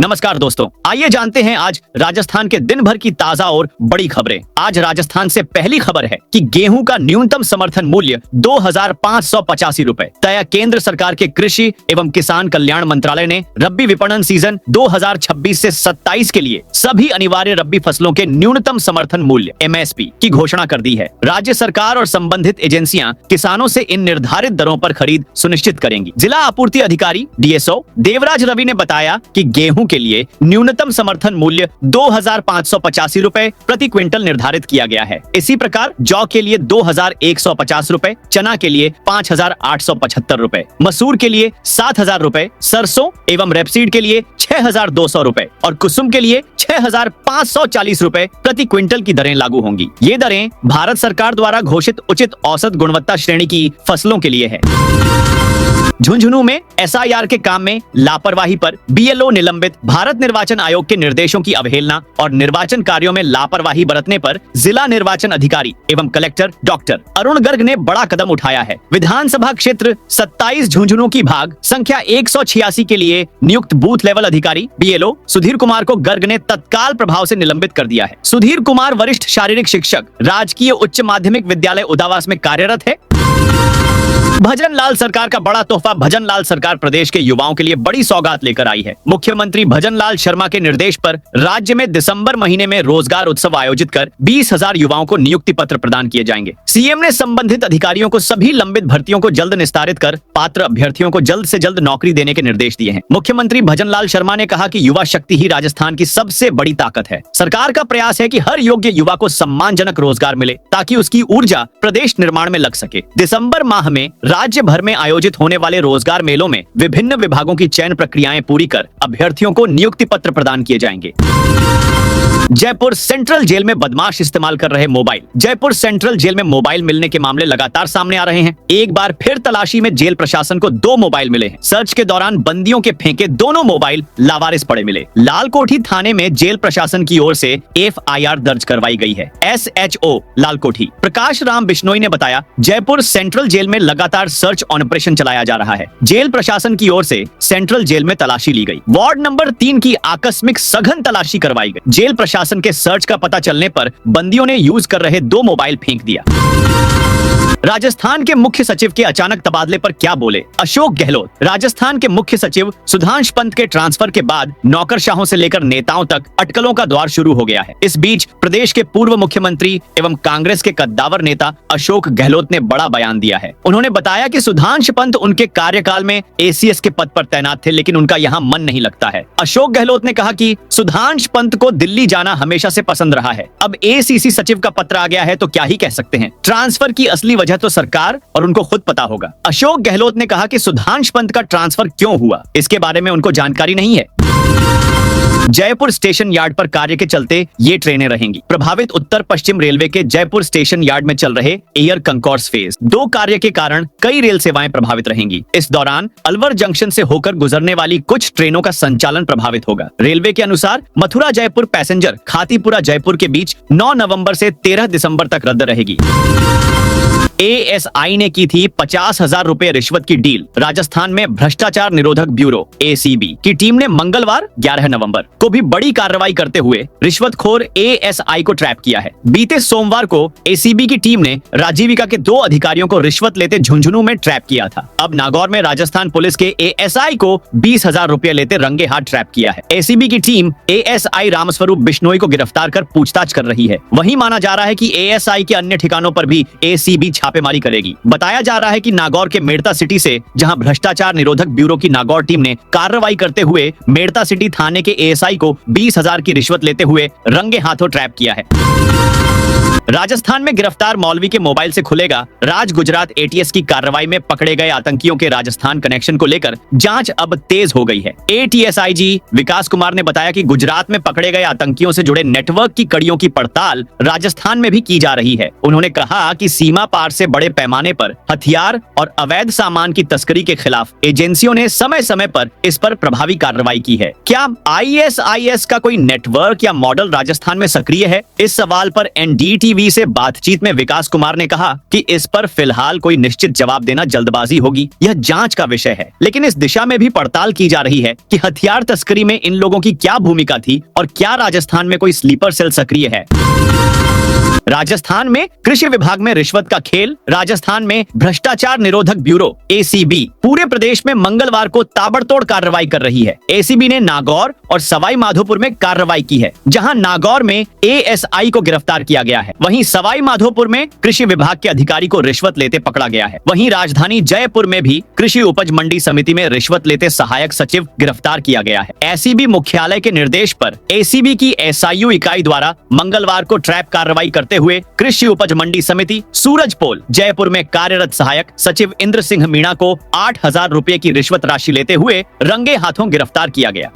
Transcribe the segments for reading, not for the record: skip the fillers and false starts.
नमस्कार दोस्तों, आइए जानते हैं आज राजस्थान के दिन भर की ताजा और बड़ी खबरें। आज राजस्थान से पहली खबर है कि गेहूं का न्यूनतम समर्थन मूल्य 2,585 रुपए तय। केंद्र सरकार के कृषि एवं किसान कल्याण मंत्रालय ने रबी विपणन सीजन 2026 से 27 के लिए सभी अनिवार्य रबी फसलों के न्यूनतम समर्थन मूल्य (MSP) की घोषणा कर दी है। राज्य सरकार और संबंधित एजेंसियां किसानों से इन निर्धारित दरों पर खरीद सुनिश्चित करेंगी। जिला आपूर्ति अधिकारी DSO देवराज रवि ने बताया कि गेहूं के लिए न्यूनतम समर्थन मूल्य 2,585 रुपए प्रति क्विंटल निर्धारित किया गया है। इसी प्रकार जौ के लिए 2,150 रुपए, चना के लिए 5,875 रुपए, मसूर के लिए 7,000 रुपए, सरसों एवं रेपसीड के लिए 6,200 रुपए और कुसुम के लिए 6,540 रुपए प्रति क्विंटल की दरें लागू होंगी। ये दरें भारत सरकार द्वारा घोषित उचित औसत गुणवत्ता श्रेणी की फसलों के लिए है। झुंझुनू में SIR के काम में लापरवाही पर BLO निलंबित। भारत निर्वाचन आयोग के निर्देशों की अवहेलना और निर्वाचन कार्यों में लापरवाही बरतने पर जिला निर्वाचन अधिकारी एवं कलेक्टर डॉक्टर अरुण गर्ग ने बड़ा कदम उठाया है। विधानसभा क्षेत्र 27 झुंझुनू की भाग संख्या 186 के लिए नियुक्त बूथ लेवल अधिकारी BLO सुधीर कुमार को गर्ग ने तत्काल प्रभाव से निलंबित कर दिया है। सुधीर कुमार वरिष्ठ शारीरिक शिक्षक, राजकीय उच्च माध्यमिक विद्यालय उदावास में कार्यरत है। भजन लाल सरकार का बड़ा तोहफा। भजन लाल सरकार प्रदेश के युवाओं के लिए बड़ी सौगात लेकर आई है। मुख्यमंत्री भजन लाल शर्मा के निर्देश पर राज्य में दिसंबर महीने में रोजगार उत्सव आयोजित कर 20,000 युवाओं को नियुक्ति पत्र प्रदान किए जाएंगे। CM ने संबंधित अधिकारियों को सभी लंबित भर्तियों को जल्द निस्तारित कर पात्र अभ्यर्थियों को जल्द से जल्द नौकरी देने के निर्देश दिए हैं। मुख्यमंत्री भजन लाल शर्मा ने कहा कि युवा शक्ति ही राजस्थान की सबसे बड़ी ताकत है। सरकार का प्रयास है कि हर योग्य युवा को सम्मानजनक रोजगार मिले ताकि उसकी ऊर्जा प्रदेश निर्माण में लग सके। दिसंबर माह में राज्य भर में आयोजित होने वाले रोजगार मेलों में विभिन्न विभागों की चयन प्रक्रियाएं पूरी कर अभ्यर्थियों को नियुक्ति पत्र प्रदान किए जाएंगे। जयपुर सेंट्रल जेल में बदमाश इस्तेमाल कर रहे मोबाइल। जयपुर सेंट्रल जेल में मोबाइल मिलने के मामले लगातार सामने आ रहे हैं। एक बार फिर तलाशी में जेल प्रशासन को 2 मोबाइल मिले हैं। सर्च के दौरान बंदियों के फेंके दोनों मोबाइल लावारिस पड़े मिले। लालकोठी थाने में जेल प्रशासन की ओर से FIR दर्ज करवाई गई है। SHO लालकोठी प्रकाश राम बिश्नोई ने बताया, जयपुर सेंट्रल जेल में लगातार सर्च ऑपरेशन चलाया जा रहा है। जेल प्रशासन की ओर से सेंट्रल जेल में तलाशी ली गई। वार्ड नंबर 3 की आकस्मिक सघन तलाशी करवाई गई। जेल प्रशासन के सर्च का पता चलने पर बंदियों ने यूज कर रहे 2 मोबाइल फेंक दिया। राजस्थान के मुख्य सचिव के अचानक तबादले पर क्या बोले अशोक गहलोत। राजस्थान के मुख्य सचिव सुधांश पंत के ट्रांसफर के बाद नौकरशाहों से लेकर नेताओं तक अटकलों का दौर शुरू हो गया है। इस बीच प्रदेश के पूर्व मुख्यमंत्री एवं कांग्रेस के कद्दावर नेता अशोक गहलोत ने बड़ा बयान दिया है। उन्होंने बताया कि सुधांश पंत उनके कार्यकाल में ACS के पद पर तैनात थे, लेकिन उनका यहाँ मन नहीं लगता है। अशोक गहलोत ने कहा कि सुधांश पंत को दिल्ली जाना हमेशा से पसंद रहा है। अब ACC सचिव का पत्र आ गया है तो क्या ही कह सकते हैं। ट्रांसफर की असली वजह तो सरकार और उनको खुद पता होगा। अशोक गहलोत ने कहा कि सुधांश पंत का ट्रांसफर क्यों हुआ, इसके बारे में उनको जानकारी नहीं है। जयपुर स्टेशन यार्ड पर कार्य के चलते ये ट्रेनें रहेंगी। प्रभावित उत्तर पश्चिम रेलवे के जयपुर स्टेशन यार्ड में चल रहे एयर कंकोर्स फेज 2 कार्य के कारण कई रेल सेवाएं प्रभावित रहेंगी। इस दौरान अलवर जंक्शन से होकर गुजरने वाली कुछ ट्रेनों का संचालन प्रभावित होगा। रेलवे के अनुसार मथुरा जयपुर पैसेंजर खातीपुरा जयपुर के बीच 9 नवंबर से 13 दिसंबर तक रद्द रहेगी। ASI ने की थी 50,000 रुपए रिश्वत की डील। राजस्थान में भ्रष्टाचार निरोधक ब्यूरो ACB की टीम ने मंगलवार 11 नवंबर को भी बड़ी कार्रवाई करते हुए रिश्वतखोर ASI को ट्रैप किया है। बीते सोमवार को ACB की टीम ने राजीविका के 2 अधिकारियों को रिश्वत लेते झुंझुनू में ट्रैप किया था। अब नागौर में राजस्थान पुलिस के ASI को 20,000 रुपए लेते रंगे हाथ ट्रैप किया है। ACB की टीम ASI रामस्वरूप बिश्नोई को गिरफ्तार कर पूछताछ कर रही है। वहीं माना जा रहा है कि ASI के अन्य ठिकानों पर भी ACB छापेमारी करेगी। बताया जा रहा है कि नागौर के मेड़ता सिटी से जहां भ्रष्टाचार निरोधक ब्यूरो की नागौर टीम ने कार्रवाई करते हुए मेड़ता सिटी थाने के ASI को 20,000 की रिश्वत लेते हुए रंगे हाथों ट्रैप किया है। राजस्थान में गिरफ्तार मौलवी के मोबाइल से खुलेगा राज गुजरात ATS की कार्रवाई में पकड़े गए आतंकियों के राजस्थान कनेक्शन को लेकर जांच अब तेज हो गई है। ATS IG विकास कुमार ने बताया कि गुजरात में पकड़े गए आतंकियों से जुड़े नेटवर्क की कड़ियों की पड़ताल राजस्थान में भी की जा रही है। उन्होंने कहा कि सीमा पार से बड़े पैमाने पर हथियार और अवैध सामान की तस्करी के खिलाफ एजेंसियों ने समय समय पर इस पर प्रभावी कार्रवाई की है। क्या ISIS का कोई नेटवर्क या मॉडल राजस्थान में सक्रिय है? इस सवाल पर NDTV NDTV से बातचीत में विकास कुमार ने कहा कि इस पर फिलहाल कोई निश्चित जवाब देना जल्दबाजी होगी, यह जांच का विषय है। लेकिन इस दिशा में भी पड़ताल की जा रही है कि हथियार तस्करी में इन लोगों की क्या भूमिका थी और क्या राजस्थान में कोई स्लीपर सेल सक्रिय है। राजस्थान में कृषि विभाग में रिश्वत का खेल। राजस्थान में भ्रष्टाचार निरोधक ब्यूरो ACB पूरे प्रदेश में मंगलवार को ताबड़तोड़ कार्रवाई कर रही है। ACB ने नागौर और सवाई माधोपुर में कार्रवाई की है, जहां नागौर में ASI को गिरफ्तार किया गया है, वहीं सवाई माधोपुर में कृषि विभाग के अधिकारी को रिश्वत लेते पकड़ा गया है। वहीं राजधानी जयपुर में भी कृषि उपज मंडी समिति में रिश्वत लेते सहायक सचिव गिरफ्तार किया गया है। ACB मुख्यालय के निर्देश पर ACB की SIU इकाई द्वारा मंगलवार को ट्रैप कार्रवाई करते हुए कृषि उपज मंडी समिति सूरजपोल जयपुर में कार्यरत सहायक सचिव इंद्र सिंह मीणा को 8,000 रुपए की रिश्वत राशि लेते हुए रंगे हाथों गिरफ्तार किया गया।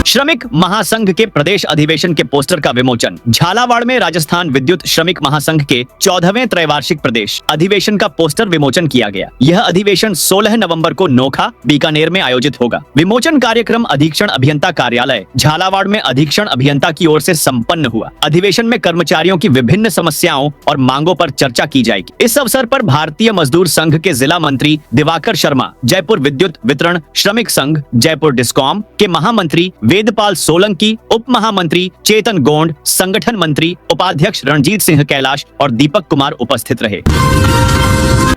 श्रमिक महासंघ के प्रदेश अधिवेशन के पोस्टर का विमोचन। झालावाड़ में राजस्थान विद्युत श्रमिक महासंघ के 14वें त्रैवार्षिक प्रदेश अधिवेशन का पोस्टर विमोचन किया गया। यह अधिवेशन 16 नवंबर को नोखा बीकानेर में आयोजित होगा। विमोचन कार्यक्रम अधीक्षण अभियंता कार्यालय झालावाड़ में अधीक्षण अभियंता की ओर से संपन्न हुआ। अधिवेशन में कर्मचारियों की विभिन्न समस्याओं और मांगों पर चर्चा की जाएगी। इस अवसर पर भारतीय मजदूर संघ के जिला मंत्री दिवाकर शर्मा, जयपुर विद्युत वितरण श्रमिक संघ जयपुर डिस्कॉम के महामंत्री वेदपाल सोलंकी, उप महामंत्री चेतन गोंड, संगठन मंत्री उपाध्यक्ष रणजीत सिंह कैलाश और दीपक कुमार उपस्थित रहे।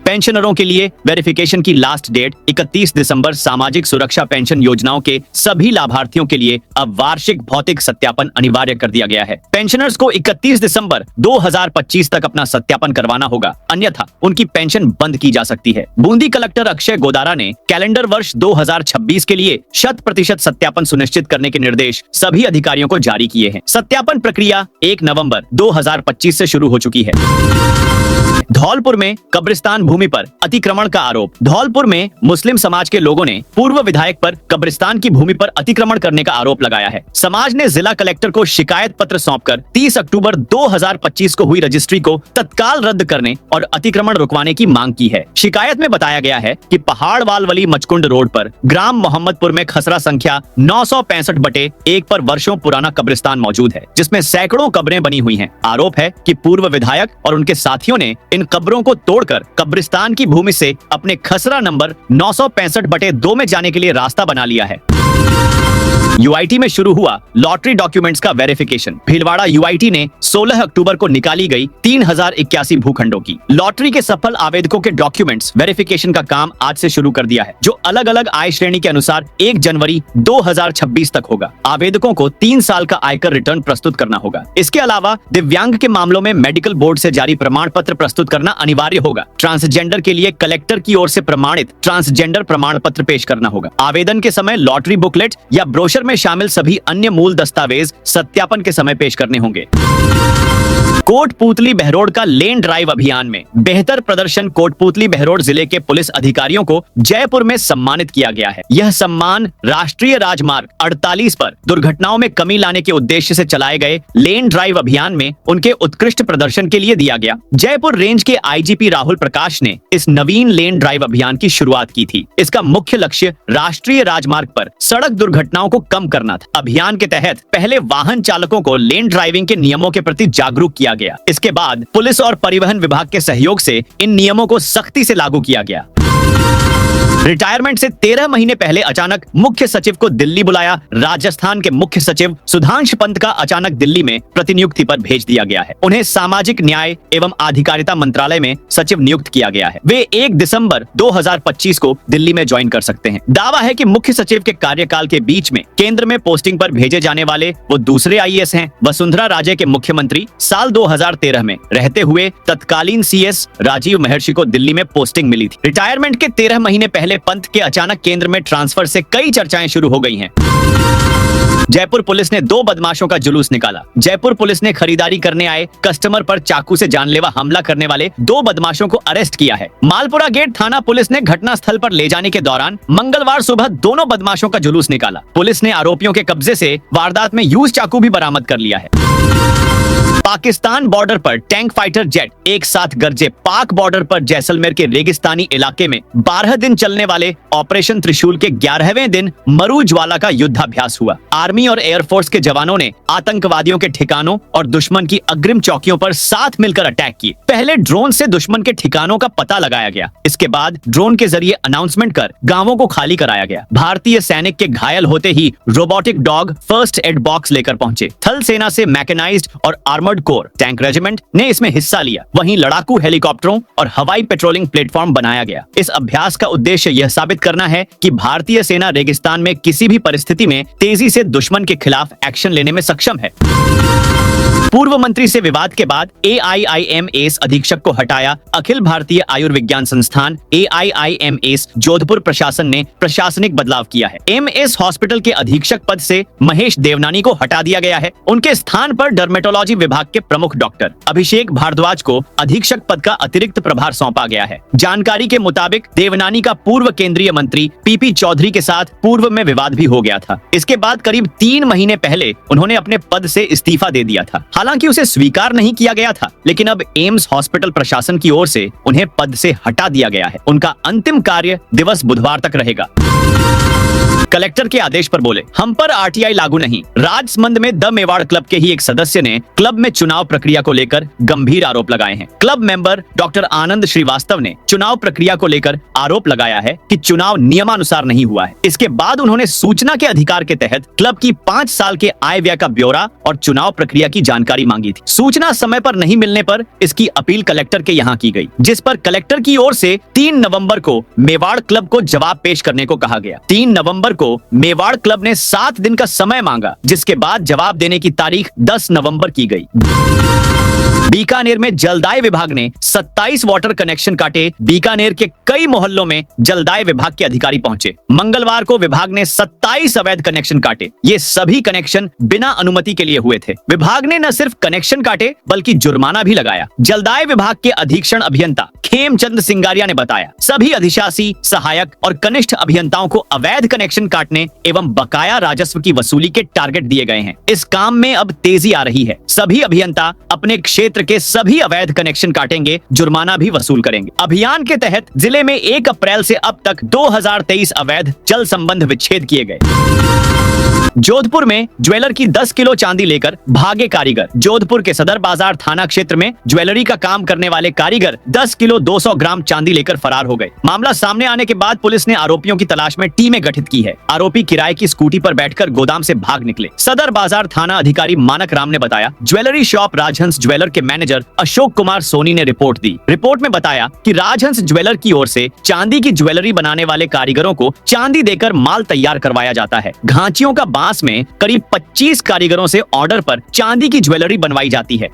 पेंशनरों के लिए वेरिफिकेशन की लास्ट डेट 31 दिसंबर। सामाजिक सुरक्षा पेंशन योजनाओं के सभी लाभार्थियों के लिए अब वार्षिक भौतिक सत्यापन अनिवार्य कर दिया गया है। पेंशनर्स को 31 दिसंबर 2025 तक अपना सत्यापन करवाना होगा, अन्यथा उनकी पेंशन बंद की जा सकती है। बूंदी कलेक्टर अक्षय गोदारा ने कैलेंडर वर्ष 2026 के लिए 100% सत्यापन सुनिश्चित करने के निर्देश सभी अधिकारियों को जारी किए हैं। सत्यापन प्रक्रिया 1 नवंबर 2025 से शुरू हो चुकी है। धौलपुर में कब्रिस्तान भूमि पर अतिक्रमण का आरोप। धौलपुर में मुस्लिम समाज के लोगों ने पूर्व विधायक पर कब्रिस्तान की भूमि पर अतिक्रमण करने का आरोप लगाया है। समाज ने जिला कलेक्टर को शिकायत पत्र सौंपकर 30 अक्टूबर 2025 को हुई रजिस्ट्री को तत्काल रद्द करने और अतिक्रमण रुकवाने की मांग की है। शिकायत में बताया गया है कि पहाड़वाल वाली मचकुंड रोड पर ग्राम मोहम्मदपुर में खसरा संख्या 965/1 पर वर्षों पुराना कब्रिस्तान मौजूद है, जिसमें सैकड़ों कब्रें बनी हुई हैं। आरोप है कि पूर्व विधायक और उनके साथियों ने इन कब्रों को तोड़कर कब्रिस्तान की भूमि से अपने खसरा नंबर 965/2 में जाने के लिए रास्ता बना लिया है। UIT में शुरू हुआ लॉटरी डॉक्यूमेंट्स का वेरिफिकेशन। भीलवाड़ा UIT ने 16 अक्टूबर को निकाली गई 3081 भूखंडों की लॉटरी के सफल आवेदकों के डॉक्यूमेंट्स वेरिफिकेशन का काम आज से शुरू कर दिया है, जो अलग अलग आय श्रेणी के अनुसार 1 जनवरी 2026 तक होगा। आवेदकों को 3 साल का आयकर रिटर्न प्रस्तुत करना होगा। इसके अलावा दिव्यांग के मामलों में मेडिकल बोर्ड से जारी प्रमाण पत्र प्रस्तुत करना अनिवार्य होगा। ट्रांसजेंडर के लिए कलेक्टर की ओर से प्रमाणित ट्रांसजेंडर प्रमाण पत्र पेश करना होगा। आवेदन के समय लॉटरी बुकलेट या ब्रोशर में शामिल सभी अन्य मूल दस्तावेज सत्यापन के समय पेश करने होंगे। कोटपूतली बहरोड का लेन ड्राइव अभियान में बेहतर प्रदर्शन। कोटपूतली बहरोड जिले के पुलिस अधिकारियों को जयपुर में सम्मानित किया गया है। यह सम्मान राष्ट्रीय राजमार्ग 48 पर दुर्घटनाओं में कमी लाने के उद्देश्य से चलाए गए लेन ड्राइव अभियान में उनके उत्कृष्ट प्रदर्शन के लिए दिया गया। जयपुर रेंज के IGP राहुल प्रकाश ने इस नवीन लेन ड्राइव अभियान की शुरुआत की थी। इसका मुख्य लक्ष्य राष्ट्रीय राजमार्ग पर सड़क दुर्घटनाओं को कम करना था। अभियान के तहत पहले वाहन चालकों को लेन ड्राइविंग के नियमों के प्रति जागरूक किया गया। इसके बाद पुलिस और परिवहन विभाग के सहयोग से इन नियमों को सख्ती से लागू किया गया। रिटायरमेंट से 13 महीने पहले अचानक मुख्य सचिव को दिल्ली बुलाया। राजस्थान के मुख्य सचिव सुधांश पंत का अचानक दिल्ली में प्रतिनियुक्ति पर भेज दिया गया है। उन्हें सामाजिक न्याय एवं आधिकारिता मंत्रालय में सचिव नियुक्त किया गया है। वे 1 दिसंबर 2025 को दिल्ली में ज्वाइन कर सकते हैं। दावा है कि मुख्य सचिव के कार्यकाल के बीच में केंद्र में पोस्टिंग पर भेजे जाने वाले वो दूसरे IAS हैं। वसुंधरा राजे के मुख्यमंत्री साल 2013 में रहते हुए तत्कालीन CS राजीव महर्षि को दिल्ली में पोस्टिंग मिली थी। रिटायरमेंट के 13 महीने पहले पंत के अचानक केंद्र में ट्रांसफर से कई चर्चाएं शुरू हो गई हैं। जयपुर पुलिस ने 2 बदमाशों का जुलूस निकाला। जयपुर पुलिस ने खरीदारी करने आए कस्टमर पर चाकू से जानलेवा हमला करने वाले 2 बदमाशों को अरेस्ट किया है। मालपुरा गेट थाना पुलिस ने घटना स्थल पर ले जाने के दौरान मंगलवार सुबह दोनों बदमाशों का जुलूस निकाला। पुलिस ने आरोपियों के कब्जे से वारदात में यूज चाकू भी बरामद कर लिया है। पाकिस्तान बॉर्डर पर टैंक फाइटर जेट एक साथ गरजे। पाक बॉर्डर पर जैसलमेर के रेगिस्तानी इलाके में 12 दिन चलने वाले ऑपरेशन त्रिशूल के 11वें दिन मरू ज्वाला का युद्धाभ्यास हुआ। आर्मी और एयरफोर्स के जवानों ने आतंकवादियों के ठिकानों और दुश्मन की अग्रिम चौकियों पर साथ मिलकर अटैक किए। पहले ड्रोन से दुश्मन के ठिकानों का पता लगाया गया। इसके बाद ड्रोन के जरिए अनाउंसमेंट कर गांवों को खाली कराया गया। भारतीय सैनिक के घायल होते ही robotic dog first aid box लेकर पहुंचे। थल सेना से मैकेनाइज्ड और आर्मर्ड कोर टैंक रेजिमेंट ने इसमें हिस्सा लिया। वहीं लड़ाकू हेलीकॉप्टरों और हवाई पेट्रोलिंग प्लेटफॉर्म बनाया गया। इस अभ्यास का उद्देश्य यह साबित करना है कि भारतीय सेना रेगिस्तान में किसी भी परिस्थिति में तेजी से दुश्मन के खिलाफ एक्शन लेने में सक्षम है। पूर्व मंत्री से विवाद के बाद AIIMS अधीक्षक को हटाया। अखिल भारतीय आयुर्विज्ञान संस्थान AIIMS जोधपुर प्रशासन ने प्रशासनिक बदलाव किया है। MS हॉस्पिटल के अधीक्षक पद से महेश देवनानी को हटा दिया गया है। उनके स्थान पर डर्मेटोलॉजी विभाग के प्रमुख डॉक्टर अभिषेक भारद्वाज को अधीक्षक पद का अतिरिक्त प्रभार सौंपा गया है। जानकारी के मुताबिक देवनानी का पूर्व केंद्रीय मंत्री PP चौधरी के साथ पूर्व में विवाद भी हो गया था। इसके बाद करीब 3 महीने पहले उन्होंने अपने पद से इस्तीफा दे दिया था। हालांकि उसे स्वीकार नहीं किया गया था, लेकिन अब एम्स हॉस्पिटल प्रशासन की ओर से उन्हें पद से हटा दिया गया है। उनका अंतिम कार्य दिवस बुधवार तक रहेगा। कलेक्टर के आदेश पर बोले, हम पर RTI लागू नहीं। राजसमंद में द मेवाड़ क्लब के ही एक सदस्य ने क्लब में चुनाव प्रक्रिया को लेकर गंभीर आरोप लगाए हैं। क्लब मेंबर डॉक्टर आनंद श्रीवास्तव ने चुनाव प्रक्रिया को लेकर आरोप लगाया है कि चुनाव नियमानुसार नहीं हुआ है। इसके बाद उन्होंने सूचना के अधिकार के तहत क्लब की 5 साल के आय व्यय का ब्यौरा और चुनाव प्रक्रिया की जानकारी मांगी थी। सूचना समय पर नहीं मिलने पर इसकी अपील कलेक्टर के यहाँ की गई, जिस पर कलेक्टर की ओर से 3 नवंबर को मेवाड़ क्लब को जवाब पेश करने को कहा गया। 3 नवंबर को मेवाड़ क्लब ने 7 दिन का समय मांगा, जिसके बाद जवाब देने की तारीख 10 नवंबर की गई। बीकानेर में जलदाय विभाग ने 27 वाटर कनेक्शन काटे। बीकानेर के कई मोहल्लों में जलदाय विभाग के अधिकारी पहुंचे। मंगलवार को विभाग ने 27 अवैध कनेक्शन काटे। ये सभी कनेक्शन बिना अनुमति के लिए हुए थे। विभाग ने न सिर्फ कनेक्शन काटे बल्कि जुर्माना भी लगाया। जलदाय विभाग के अधीक्षण अभियंता खेमचंद सिंगारिया ने बताया, सभी अधिशासी, सहायक और कनिष्ठ अभियंताओं को अवैध कनेक्शन काटने एवं बकाया राजस्व की वसूली के टारगेट दिए गए हैं। इस काम में अब तेजी आ रही है। सभी अभियंता अपने क्षेत्र के सभी अवैध कनेक्शन काटेंगे, जुर्माना भी वसूल करेंगे। अभियान के तहत जिले में 1 अप्रैल से अब तक 2023 अवैध जल संबंध विच्छेद किए गए। जोधपुर में ज्वेलर की 10 किलो चांदी लेकर भागे कारीगर। जोधपुर के सदर बाजार थाना क्षेत्र में ज्वेलरी का काम करने वाले कारीगर 10 किलो 200 ग्राम चांदी लेकर फरार हो गए। मामला सामने आने के बाद पुलिस ने आरोपियों की तलाश में टीमें गठित की है। आरोपी किराए की स्कूटी पर बैठकर गोदाम से भाग निकले। सदर बाजार थाना अधिकारी मानक राम ने बताया, ज्वेलरी शॉप राजहंस ज्वेलर के मैनेजर अशोक कुमार सोनी ने रिपोर्ट दी। रिपोर्ट में बताया कि राजहंस ज्वेलर की ओर से चांदी की ज्वेलरी बनाने वाले कारीगरों को चांदी देकर माल तैयार करवाया जाता है। घांचियों का बांस में करीब 25 कारीगरों से ऑर्डर पर चांदी की ज्वेलरी बनवाई जाती है।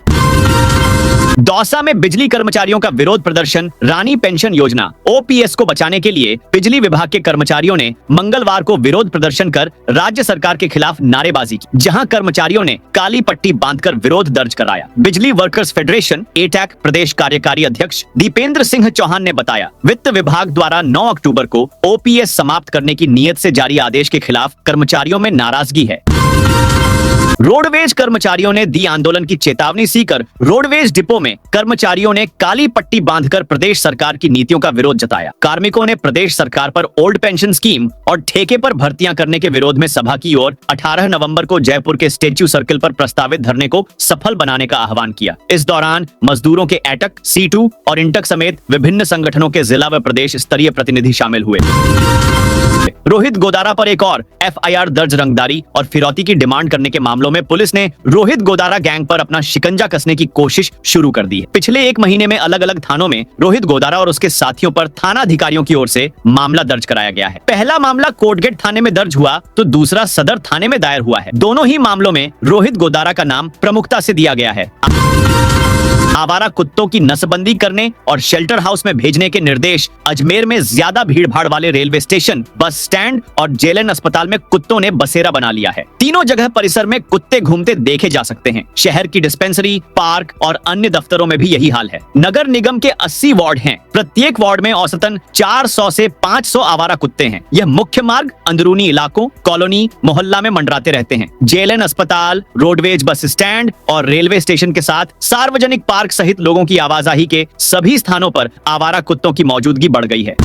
दौसा में बिजली कर्मचारियों का विरोध प्रदर्शन। रानी पेंशन योजना OPS को बचाने के लिए बिजली विभाग के कर्मचारियों ने मंगलवार को विरोध प्रदर्शन कर राज्य सरकार के खिलाफ नारेबाजी की, जहां कर्मचारियों ने काली पट्टी बांधकर विरोध दर्ज कराया। बिजली वर्कर्स फेडरेशन ATAC प्रदेश कार्यकारी अध्यक्ष दीपेंद्र सिंह चौहान ने बताया, वित्त विभाग द्वारा 9 अक्टूबर को OPS समाप्त करने की नीयत से जारी आदेश के खिलाफ कर्मचारियों में नाराजगी है। रोडवेज कर्मचारियों ने दी आंदोलन की चेतावनी सीकर रोडवेज डिपो में कर्मचारियों ने काली पट्टी बांधकर प्रदेश सरकार की नीतियों का विरोध जताया। कार्मिकों ने प्रदेश सरकार पर ओल्ड पेंशन स्कीम और ठेके पर भर्तियां करने के विरोध में सभा की ओर 18 नवंबर को जयपुर के स्टेच्यू सर्किल पर प्रस्तावित धरने को सफल बनाने का आह्वान किया। इस दौरान मजदूरों के एटक, C2 और इंटक समेत विभिन्न संगठनों के जिला व प्रदेश स्तरीय प्रतिनिधि शामिल हुए। रोहित गोदारा पर एक और FIR दर्ज। रंगदारी और फिरौती की डिमांड करने के मामलों में पुलिस ने रोहित गोदारा गैंग पर अपना शिकंजा कसने की कोशिश शुरू कर दी है। पिछले 1 महीने में अलग अलग थानों में रोहित गोदारा और उसके साथियों पर थाना अधिकारियों की ओर से मामला दर्ज कराया गया है। पहला मामला कोटगेट थाने में दर्ज हुआ तो दूसरा सदर थाने में दायर हुआ है। दोनों ही मामलों में रोहित गोदारा का नाम प्रमुखता से दिया गया है। आवारा कुत्तों की नसबंदी करने और शेल्टर हाउस में भेजने के निर्देश। अजमेर में ज्यादा भीड़ भाड़ वाले रेलवे स्टेशन, बस स्टैंड और जेएलएन अस्पताल में कुत्तों ने बसेरा बना लिया है। तीनों जगह परिसर में कुत्ते घूमते देखे जा सकते हैं। शहर की डिस्पेंसरी, पार्क और अन्य दफ्तरों में भी यही हाल है। नगर निगम के 80 वार्ड हैं। प्रत्येक वार्ड में औसतन 400 से 500 आवारा कुत्ते हैं। यह मुख्य मार्ग, अंदरूनी इलाकों, कॉलोनी, मोहल्ला में मंडराते रहते हैं। जेएलएन अस्पताल, रोडवेज बस स्टैंड और रेलवे स्टेशन के साथ सार्वजनिक पार्क सहित लोगों की आवाजाही के सभी स्थानों पर आवारा कुत्तों की मौजूदगी बढ़ गई है।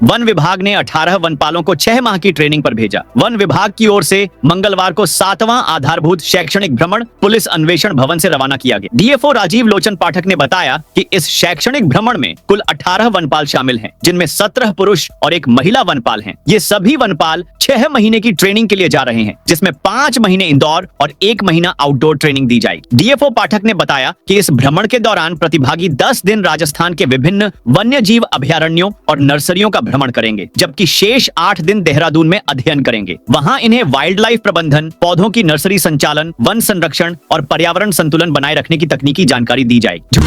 वन विभाग ने 18 वनपालों को 6 माह की ट्रेनिंग पर भेजा। वन विभाग की ओर से मंगलवार को 7वां आधारभूत शैक्षणिक भ्रमण पुलिस अन्वेषण भवन से रवाना किया गया। डीएफओ राजीव लोचन पाठक ने बताया कि इस शैक्षणिक भ्रमण में कुल 18 वनपाल शामिल हैं, जिनमें 17 पुरुष और 1 महिला वनपाल हैं। ये सभी वनपाल 6 महीने की ट्रेनिंग के लिए जा रहे हैं, जिसमें 5 महीने इंदौर और 1 महीना आउटडोर ट्रेनिंग दी जाएगी। डीएफओ पाठक ने बताया कि इस भ्रमण के दौरान प्रतिभागी 10 दिन राजस्थान के विभिन्न वन्य जीव अभयारण्यों और नर्सरियों का भ्रमण करेंगे, जबकि शेष 8 दिन देहरादून में अध्ययन करेंगे। वहां इन्हें वाइल्ड लाइफ प्रबंधन, पौधों की नर्सरी संचालन, वन संरक्षण और पर्यावरण संतुलन बनाए रखने की तकनीकी जानकारी दी जाएगी।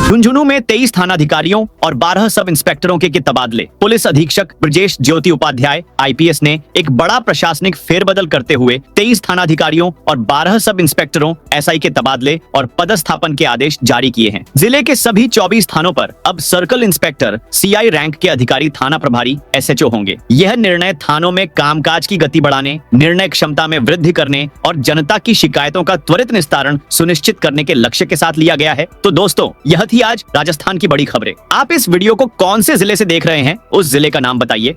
झुंझुनू में 23 थानाधिकारियों और 12 सब इंस्पेक्टरों के तबादले। पुलिस अधीक्षक ब्रजेश ज्योति उपाध्याय आईपीएस ने एक बड़ा प्रशासनिक फेरबदल करते हुए 23 थानाधिकारियों और 12 सब इंस्पेक्टरों एसआई के तबादले और पदस्थापन के आदेश जारी किए हैं। जिले के सभी 24 थानों पर अब सर्कल इंस्पेक्टर सीआई रैंक के अधिकारी थाना प्रभारी एसएचओ होंगे। यह निर्णय थानों में कामकाज की गति बढ़ाने, निर्णय क्षमता में वृद्धि करने और जनता की शिकायतों का त्वरित निस्तारण सुनिश्चित करने के लक्ष्य के साथ लिया गया है। तो दोस्तों, यह थी आज राजस्थान की बड़ी खबरें। आप इस वीडियो को कौन से जिले से देख रहे हैं, उस जिले का नाम बताइए।